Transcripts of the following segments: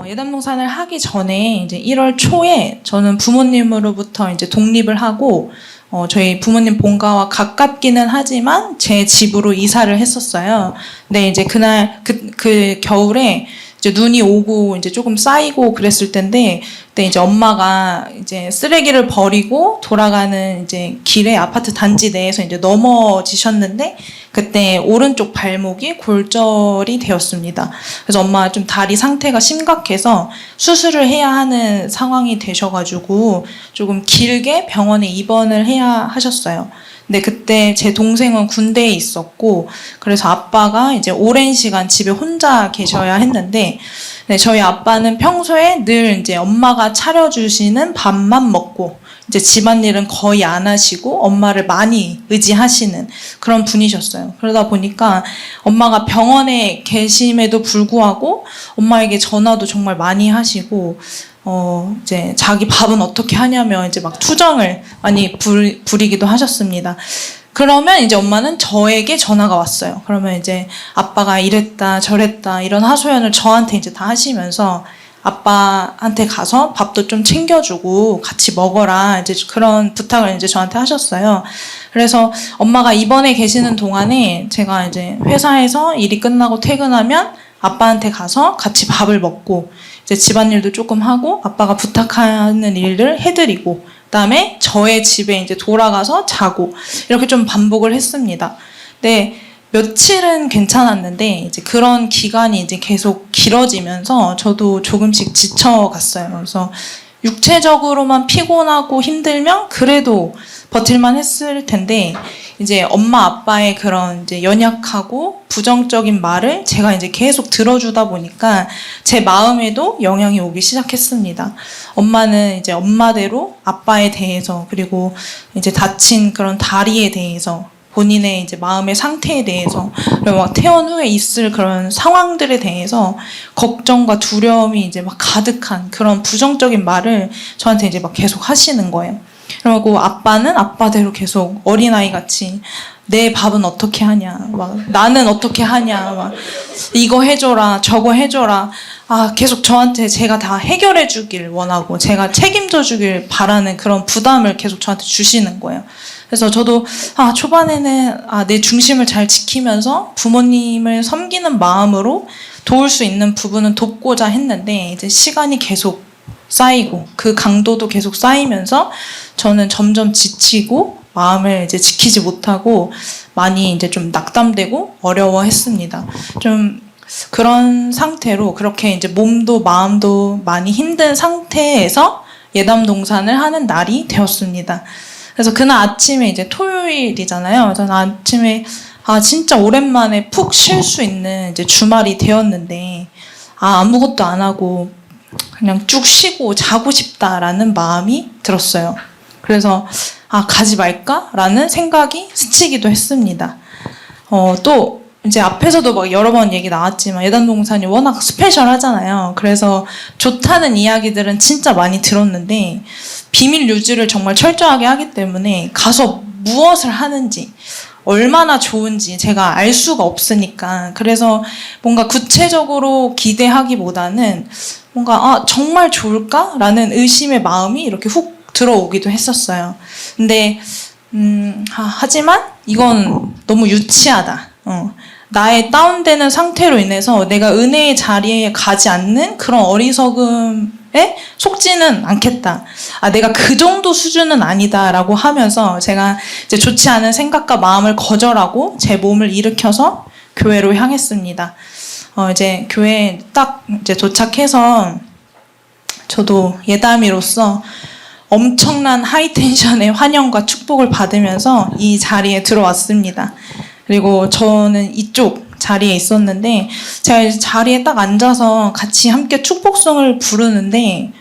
예담동산을 하기 전에 이제 1월 초에 저는 부모님으로부터 이제 독립을 하고 저희 부모님 본가와 가깝기는 하지만 제 집으로 이사를 했었어요. 근데 이제 그날 그 겨울에 이제 눈이 오고 이제 조금 쌓이고 그랬을 텐데, 그때 이제 엄마가 이제 쓰레기를 버리고 돌아가는 이제 길에 아파트 단지 내에서 이제 넘어지셨는데, 그때 오른쪽 발목이 골절이 되었습니다. 그래서 엄마가 좀 다리 상태가 심각해서 수술을 해야 하는 상황이 되셔가지고 조금 길게 병원에 입원을 해야 하셨어요. 근데 그때 제 동생은 군대에 있었고, 그래서 아빠가 이제 오랜 시간 집에 혼자 계셔야 했는데, 네, 저희 아빠는 평소에 늘 이제 엄마가 차려주시는 밥만 먹고, 이제 집안일은 거의 안 하시고 엄마를 많이 의지하시는 그런 분이셨어요. 그러다 보니까 엄마가 병원에 계심에도 불구하고 엄마에게 전화도 정말 많이 하시고, 이제 자기 밥은 어떻게 하냐며 이제 막 투정을 많이 부리기도 하셨습니다. 그러면 이제 엄마는 저에게 전화가 왔어요. 그러면 이제 아빠가 이랬다 저랬다 이런 하소연을 저한테 이제 다 하시면서 아빠한테 가서 밥도 좀 챙겨주고 같이 먹어라 이제 그런 부탁을 이제 저한테 하셨어요. 그래서 엄마가 입원해 계시는 동안에 제가 이제 회사에서 일이 끝나고 퇴근하면 아빠한테 가서 같이 밥을 먹고 이제 집안일도 조금 하고 아빠가 부탁하는 일을 해드리고 그다음에 저의 집에 이제 돌아가서 자고 이렇게 좀 반복을 했습니다. 네. 며칠은 괜찮았는데 이제 그런 기간이 이제 계속 길어지면서 저도 조금씩 지쳐갔어요. 그래서 육체적으로만 피곤하고 힘들면 그래도 버틸만 했을 텐데 이제 엄마 아빠의 그런 이제 연약하고 부정적인 말을 제가 이제 계속 들어주다 보니까 제 마음에도 영향이 오기 시작했습니다. 엄마는 이제 엄마대로 아빠에 대해서 그리고 이제 다친 그런 다리에 대해서 본인의 이제 마음의 상태에 대해서 그리고 막 퇴원 후에 있을 그런 상황들에 대해서 걱정과 두려움이 이제 막 가득한 그런 부정적인 말을 저한테 이제 막 계속 하시는 거예요. 그리고 아빠는 아빠대로 계속 어린아이 같이 내 밥은 어떻게 하냐, 막 나는 어떻게 하냐, 막 이거 해줘라, 저거 해줘라. 계속 저한테 제가 다 해결해 주길 원하고 제가 책임져 주길 바라는 그런 부담을 계속 저한테 주시는 거예요. 그래서 저도 초반에는 내 중심을 잘 지키면서 부모님을 섬기는 마음으로 도울 수 있는 부분은 돕고자 했는데 이제 시간이 계속 쌓이고 그 강도도 계속 쌓이면서 저는 점점 지치고 마음을 이제 지키지 못하고 많이 이제 좀 낙담되고 어려워했습니다. 좀 그런 상태로 그렇게 이제 몸도 마음도 많이 힘든 상태에서 예담동산을 하는 날이 되었습니다. 그래서 그날 아침에 이제 토요일이잖아요. 저는 아침에 진짜 오랜만에 푹 쉴 수 있는 이제 주말이 되었는데 아무것도 안 하고 그냥 쭉 쉬고 자고 싶다라는 마음이 들었어요. 그래서 가지 말까라는 생각이 스치기도 했습니다. 또 이제 앞에서도 막 여러 번 얘기 나왔지만 예담동산이 워낙 스페셜하잖아요. 그래서 좋다는 이야기들은 진짜 많이 들었는데 비밀 유지를 정말 철저하게 하기 때문에 가서 무엇을 하는지 얼마나 좋은지 제가 알 수가 없으니까 그래서 뭔가 구체적으로 기대하기보다는 뭔가 정말 좋을까라는 의심의 마음이 이렇게 훅 들어오기도 했었어요. 근데 하지만 이건 너무 유치하다. 나의 다운되는 상태로 인해서 내가 은혜의 자리에 가지 않는 그런 어리석음에 속지는 않겠다. 내가 그 정도 수준은 아니다라고 하면서 제가 이제 좋지 않은 생각과 마음을 거절하고 제 몸을 일으켜서 교회로 향했습니다. 이제 교회에 딱 이제 도착해서 저도 예담이로서 엄청난 하이텐션의 환영과 축복을 받으면서 이 자리에 들어왔습니다. 그리고 저는 이쪽 자리에 있었는데 제가 자리에 딱 앉아서 같이 함께 축복성을 부르는데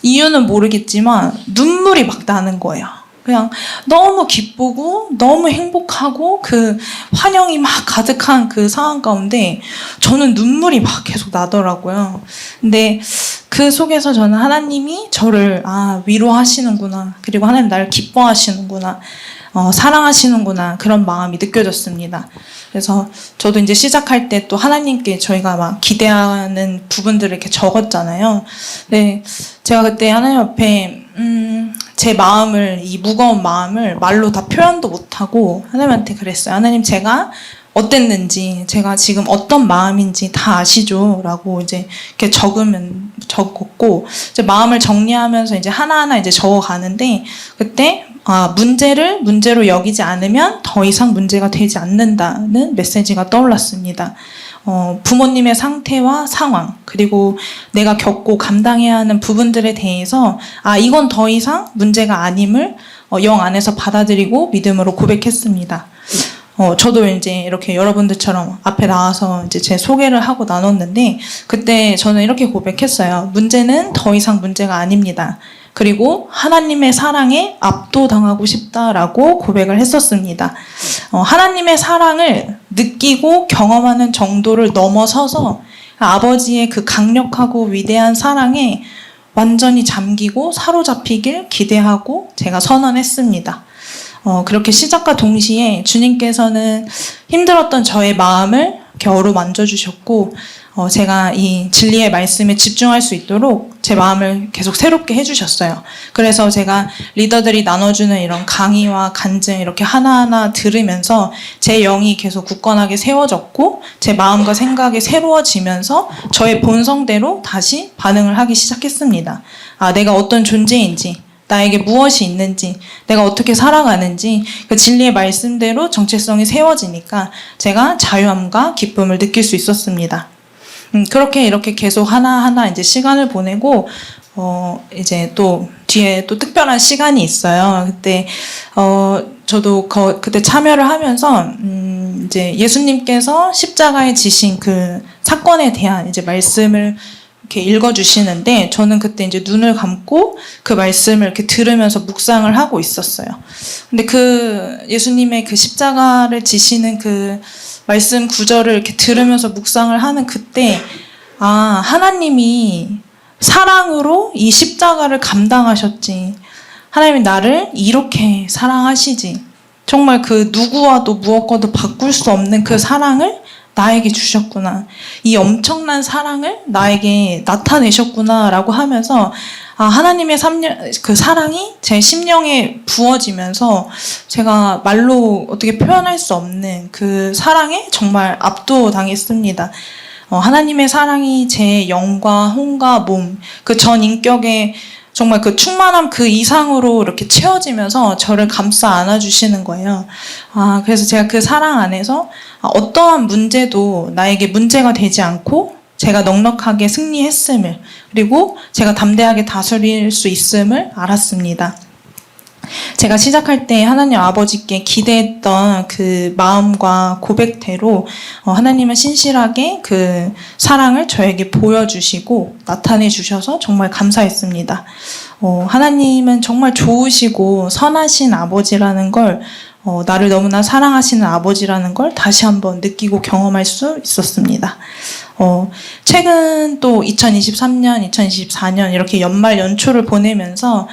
이유는 모르겠지만 눈물이 막 나는 거예요. 그냥 너무 기쁘고 너무 행복하고 그 환영이 막 가득한 그 상황 가운데 저는 눈물이 막 계속 나더라고요. 근데 그 속에서 저는 하나님이 저를 위로하시는구나. 그리고 하나님 나를 기뻐하시는구나. 사랑하시는구나 그런 마음이 느껴졌습니다. 그래서 저도 이제 시작할 때 또 하나님께 저희가 막 기대하는 부분들을 이렇게 적었잖아요. 네, 제가 그때 하나님 앞에 제 마음을, 이 무거운 마음을 말로 다 표현도 못하고 하나님한테 그랬어요. 하나님, 제가 어땠는지, 제가 지금 어떤 마음인지 다 아시죠? 라고 이제 이렇게 적었고, 이제 마음을 정리하면서 이제 하나하나 이제 적어가는데, 그때, 문제를 문제로 여기지 않으면 더 이상 문제가 되지 않는다는 메시지가 떠올랐습니다. 부모님의 상태와 상황, 그리고 내가 겪고 감당해야 하는 부분들에 대해서, 이건 더 이상 문제가 아님을 영 안에서 받아들이고 믿음으로 고백했습니다. 저도 이제 이렇게 여러분들처럼 앞에 나와서 이제 제 소개를 하고 나눴는데, 그때 저는 이렇게 고백했어요. 문제는 더 이상 문제가 아닙니다. 그리고 하나님의 사랑에 압도당하고 싶다라고 고백을 했었습니다. 하나님의 사랑을 느끼고 경험하는 정도를 넘어서서 아버지의 그 강력하고 위대한 사랑에 완전히 잠기고 사로잡히길 기대하고 제가 선언했습니다. 그렇게 시작과 동시에 주님께서는 힘들었던 저의 마음을 이렇게 어루만져 주셨고, 제가 이 진리의 말씀에 집중할 수 있도록 제 마음을 계속 새롭게 해주셨어요. 그래서 제가 리더들이 나눠주는 이런 강의와 간증 이렇게 하나하나 들으면서 제 영이 계속 굳건하게 세워졌고, 제 마음과 생각이 새로워지면서 저의 본성대로 다시 반응을 하기 시작했습니다. 내가 어떤 존재인지, 나에게 무엇이 있는지, 내가 어떻게 살아가는지 그 진리의 말씀대로 정체성이 세워지니까 제가 자유함과 기쁨을 느낄 수 있었습니다. 그렇게 이렇게 계속 하나하나 이제 시간을 보내고, 이제 또 뒤에 또 특별한 시간이 있어요. 그때, 저도 그때 참여를 하면서, 이제 예수님께서 십자가에 지신 그 사건에 대한 이제 말씀을 이렇게 읽어주시는데, 저는 그때 이제 눈을 감고 그 말씀을 이렇게 들으면서 묵상을 하고 있었어요. 근데 그 예수님의 그 십자가를 지시는 그 말씀 구절을 이렇게 들으면서 묵상을 하는 그때, 하나님이 사랑으로 이 십자가를 감당하셨지. 하나님이 나를 이렇게 사랑하시지. 정말 그 누구와도 무엇과도 바꿀 수 없는 그 사랑을 나에게 주셨구나. 이 엄청난 사랑을 나에게 나타내셨구나라고 하면서, 하나님의 그 사랑이 제 심령에 부어지면서 제가 말로 어떻게 표현할 수 없는 그 사랑에 정말 압도당했습니다. 하나님의 사랑이 제 영과 혼과 몸, 그 전 인격에 정말 그 충만함 그 이상으로 이렇게 채워지면서 저를 감싸 안아주시는 거예요. 그래서 제가 그 사랑 안에서 어떠한 문제도 나에게 문제가 되지 않고 제가 넉넉하게 승리했음을, 그리고 제가 담대하게 다스릴 수 있음을 알았습니다. 제가 시작할 때 하나님 아버지께 기대했던 그 마음과 고백대로 하나님은 신실하게 그 사랑을 저에게 보여주시고 나타내 주셔서 정말 감사했습니다. 하나님은 정말 좋으시고 선하신 아버지라는 걸, 나를 너무나 사랑하시는 아버지라는 걸 다시 한번 느끼고 경험할 수 있었습니다. 최근 또 2023년, 2024년 이렇게 연말 연초를 보내면서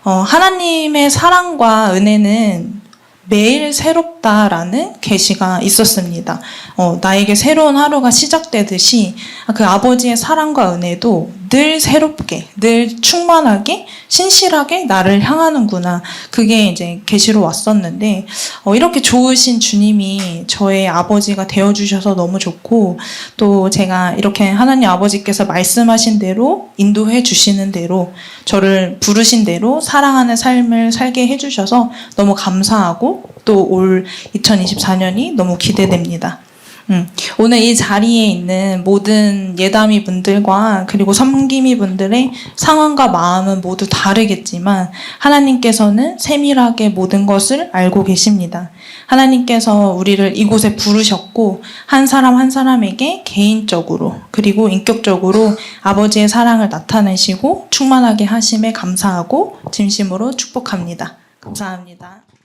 하나님의 사랑과 은혜는 매일 새롭다라는 계시가 있었습니다. 나에게 새로운 하루가 시작되듯이 그 아버지의 사랑과 은혜도 늘 새롭게, 늘 충만하게, 신실하게 나를 향하는구나. 그게 이제 계시로 왔었는데, 이렇게 좋으신 주님이 저의 아버지가 되어주셔서 너무 좋고, 또 제가 이렇게 하나님 아버지께서 말씀하신 대로, 인도해 주시는 대로, 저를 부르신 대로 사랑하는 삶을 살게 해주셔서 너무 감사하고, 또 올 2024년이 너무 기대됩니다. 오늘 이 자리에 있는 모든 예담이 분들과 그리고 섬김이 분들의 상황과 마음은 모두 다르겠지만 하나님께서는 세밀하게 모든 것을 알고 계십니다. 하나님께서 우리를 이곳에 부르셨고 한 사람 한 사람에게 개인적으로 그리고 인격적으로 아버지의 사랑을 나타내시고 충만하게 하심에 감사하고 진심으로 축복합니다. 감사합니다.